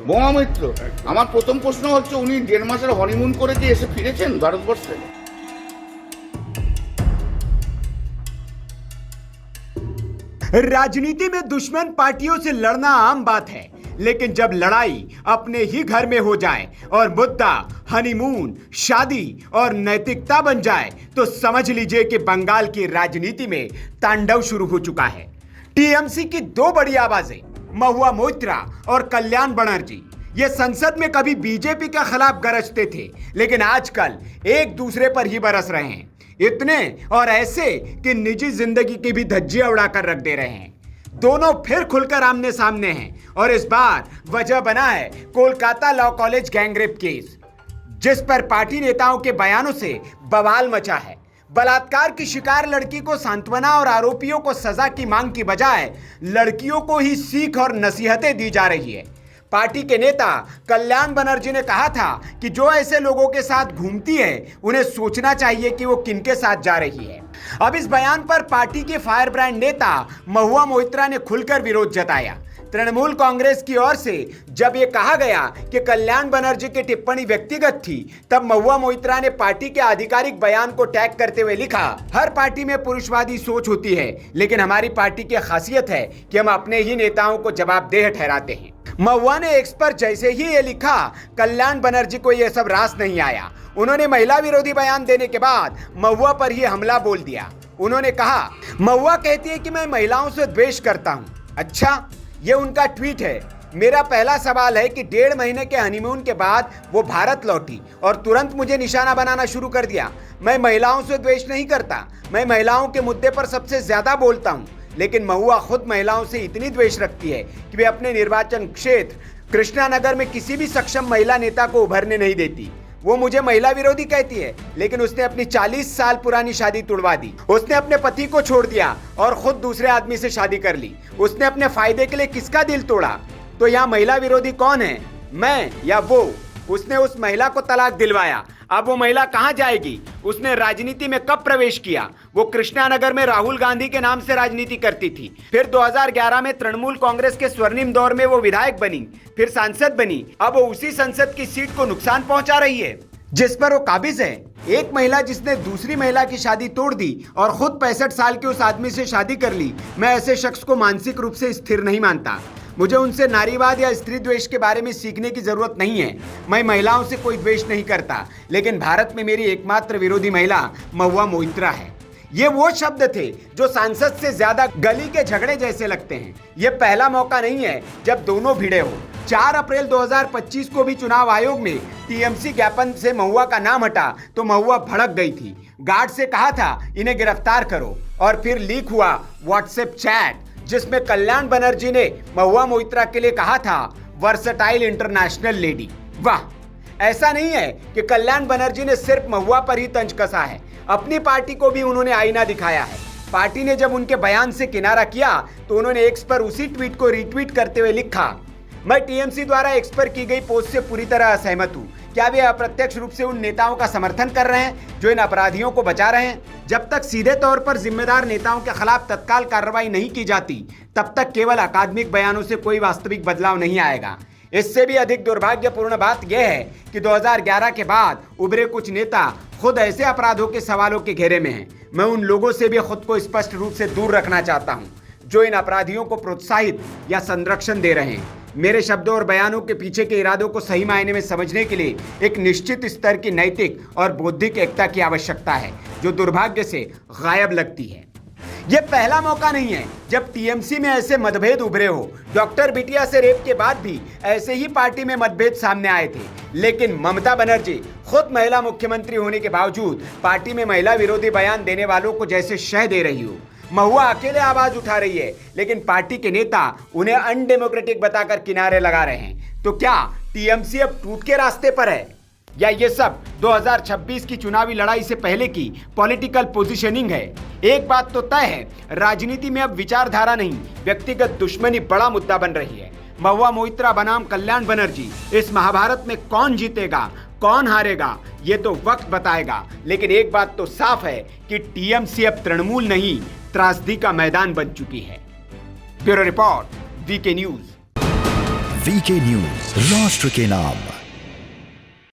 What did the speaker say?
মহামিত্র, আমার প্রথম প্রশ্ন হচ্ছে উনি 1.5 মাসের হনিমুন করে কি এসে ফিরেছেন ভারতবর্ষে? राजनीति में दुश्मन पार्टियों से लड़ना आम बात है, लेकिन जब लड़ाई अपने ही घर में हो जाए और मुद्दा हनीमून, शादी और नैतिकता बन जाए तो समझ लीजिए कि बंगाल की राजनीति में तांडव शुरू हो चुका है। टीएमसी की दो बड़ी आवाजें, महुआ मोइत्रा और कल्याण बनर्जी, ये संसद में कभी बीजेपी के खिलाफ गरजते थे, लेकिन आजकल एक दूसरे पर ही बरस रहे हैं। इतने और ऐसे कि निजी जिंदगी की भी धज्जियां उड़ाकर रख दे रहे हैं। दोनों फिर खुलकर आमने सामने हैं और इस बार वजह बना है Kolkata law college gangrape case, जिस पर पार्टी नेताओं के बयानों से बवाल मचा है। बलात्कार की शिकार लड़की को सांत्वना और आरोपियों को सजा की मांग की बजाय लड़कियों को ही सीख और नसीहतें दी जा रही है। पार्टी के नेता कल्याण बनर्जी ने कहा था कि जो ऐसे लोगों के साथ घूमती है उन्हें सोचना चाहिए कि वो किनके साथ जा रही है। अब इस बयान पर पार्टी के फायर ब्रांड नेता महुआ मोइत्रा ने खुलकर विरोध जताया। तृणमूल कांग्रेस की ओर से जब ये कहा गया कि कल्याण बनर्जी की टिप्पणी व्यक्तिगत थी, तब महुआ मोइत्रा ने पार्टी के आधिकारिक बयान को टैग करते हुए लिखा, हर पार्टी में पुरुषवादी सोच होती है, लेकिन हमारी पार्टी की खासियत है कि हम अपने ही नेताओं को जवाबदेह ठहराते हैं। महुआ ने एक्स पर जैसे ही ये लिखा, कल्याण बनर्जी को यह सब रास नहीं आया। उन्होंने महिला विरोधी बयान देने के बाद महुआ पर ही हमला बोल दिया। उन्होंने कहा, महुआ कहती है कि मैं महिलाओं से द्वेष करता हूं। अच्छा, ये उनका ट्वीट है। मेरा पहला सवाल है कि 1.5 महीने के हनीमून के बाद वो भारत लौटी और तुरंत मुझे निशाना बनाना शुरू कर दिया। मैं महिलाओं से द्वेष नहीं करता, मैं महिलाओं के मुद्दे पर सबसे ज्यादा बोलता हूँ, लेकिन महुआ खुद महिलाओं से इतनी द्वेष रखती है कि वे अपने निर्वाचन क्षेत्र कृष्णानगर में किसी भी सक्षम महिला नेता को उभरने नहीं देती। वो मुझे महिला विरोधी कहती है, लेकिन उसने अपनी 40 साल पुरानी शादी तुड़वा दी। उसने अपने पति को छोड़ दिया और खुद दूसरे आदमी से शादी कर ली। उसने अपने फायदे के लिए किसका दिल तोड़ा? तो यहाँ महिला विरोधी कौन है, मैं या वो? उसने उस महिला को तलाक दिलवाया। अब वो महिला कहाँ जाएगी? उसने राजनीति में कब प्रवेश किया? वो कृष्णानगर में राहुल गांधी के नाम से राजनीति करती थी। फिर 2011 में तृणमूल कांग्रेस के स्वर्णिम दौर में वो विधायक बनी, फिर सांसद बनी। अब वो उसी संसद की सीट को नुकसान पहुंचा रही है जिस पर वो काबिज है। एक महिला जिसने दूसरी महिला की शादी तोड़ दी और खुद 65 साल के उस आदमी से शादी कर ली, मैं ऐसे शख्स को मानसिक रूप से स्थिर नहीं मानता। मुझे उनसे नारीवाद या स्त्री द्वेष के बारे में सीखने की जरूरत नहीं है। मैं महिलाओं से कोई द्वेष नहीं करता, लेकिन भारत में मेरी एकमात्र विरोधी महिला महुआ मोइत्रा है। ये वो शब्द थे जो सांसद से ज्यादा गली के झगड़े जैसे लगते हैं। ये पहला मौका नहीं है जब दोनों भिड़े हो। 4 अप्रैल 2025 को भी चुनाव आयोग में टीएमसी ज्ञापन से महुआ का नाम हटा तो महुआ भड़क गई थी। गार्ड से कहा था इन्हें गिरफ्तार करो, और फिर लीक हुआ व्हाट्सएप चैट जिसमें कल्याण बनर्जी ने महुआ मोइत्रा के लिए कहा था वर्सटाइल इंटरनेशनल लेडी। वाह, ऐसा नहीं है कि कल्याण बनर्जी ने सिर्फ महुआ पर ही तंज कसा है, अपनी पार्टी को भी उन्होंने आईना दिखाया है। पार्टी ने जब उनके बयान से किनारा किया तो उन्होंने एक्स पर उसी ट्वीट को रीट्वीट करते हुए लिखा, मैं टीएमसी द्वारा एक्स पर की गई पोस्ट से पूरी तरह असहमत हूँ। क्या वे अप्रत्यक्ष रूप से उन नेताओं का समर्थन कर रहे हैं जो इन अपराधियों को बचा रहे हैं? जब तक सीधे तौर पर जिम्मेदार नेताओं के खिलाफ तत्काल कार्रवाई नहीं की जाती, तब तक केवल अकादमिक बयानों से कोई वास्तविक बदलाव नहीं आएगा। इससे भी अधिक दुर्भाग्यपूर्ण बात यह है कि 2011 के बाद उभरे कुछ नेता खुद ऐसे अपराधों के सवालों के घेरे में हैं। मैं उन लोगों से भी खुद को स्पष्ट रूप से दूर रखना चाहता हूं जो इन अपराधियों को प्रोत्साहित या संरक्षण दे रहे हैं। मेरे शब्दों और बयानों के पीछे के इरादों को सही मायने में समझने के लिए एक निश्चित स्तर की नैतिक और बौद्धिक एकता की आवश्यकता है, जो दुर्भाग्य से गायब लगती है। यह पहला मौका नहीं है जब टीएमसी में ऐसे मतभेद उभरे हो। डॉक्टर बिटिया से रेप के बाद भी ऐसे ही पार्टी में मतभेद सामने आए थे, लेकिन ममता बनर्जी खुद महिला मुख्यमंत्री होने के बावजूद पार्टी में महिला विरोधी बयान देने वालों को जैसे शह दे रही हो। महुआ अकेले आवाज उठा रही है, लेकिन पार्टी के नेता उन्हें अनडेमोक्रेटिक बताकर किनारे लगा रहे हैं। तो क्या टीएमसी अब टूट के रास्ते पर है, या ये सब 2026 की चुनावी लड़ाई से पहले की पॉलिटिकल पोजीशनिंग है? एक बात तो तय है, राजनीति में अब विचारधारा नहीं, व्यक्तिगत दुश्मनी बड़ा मुद्दा बन रही है। महुआ मोइत्रा बनाम कल्याण बनर्जी, इस महाभारत में कौन जीतेगा कौन हारेगा ये तो वक्त बताएगा, लेकिन एक बात तो साफ है कि टीएमसी अब तृणमूल नहीं, त्रासदी का मैदान बन चुकी है। Bureau report, VK news. VK news, राष्ट्र के नाम।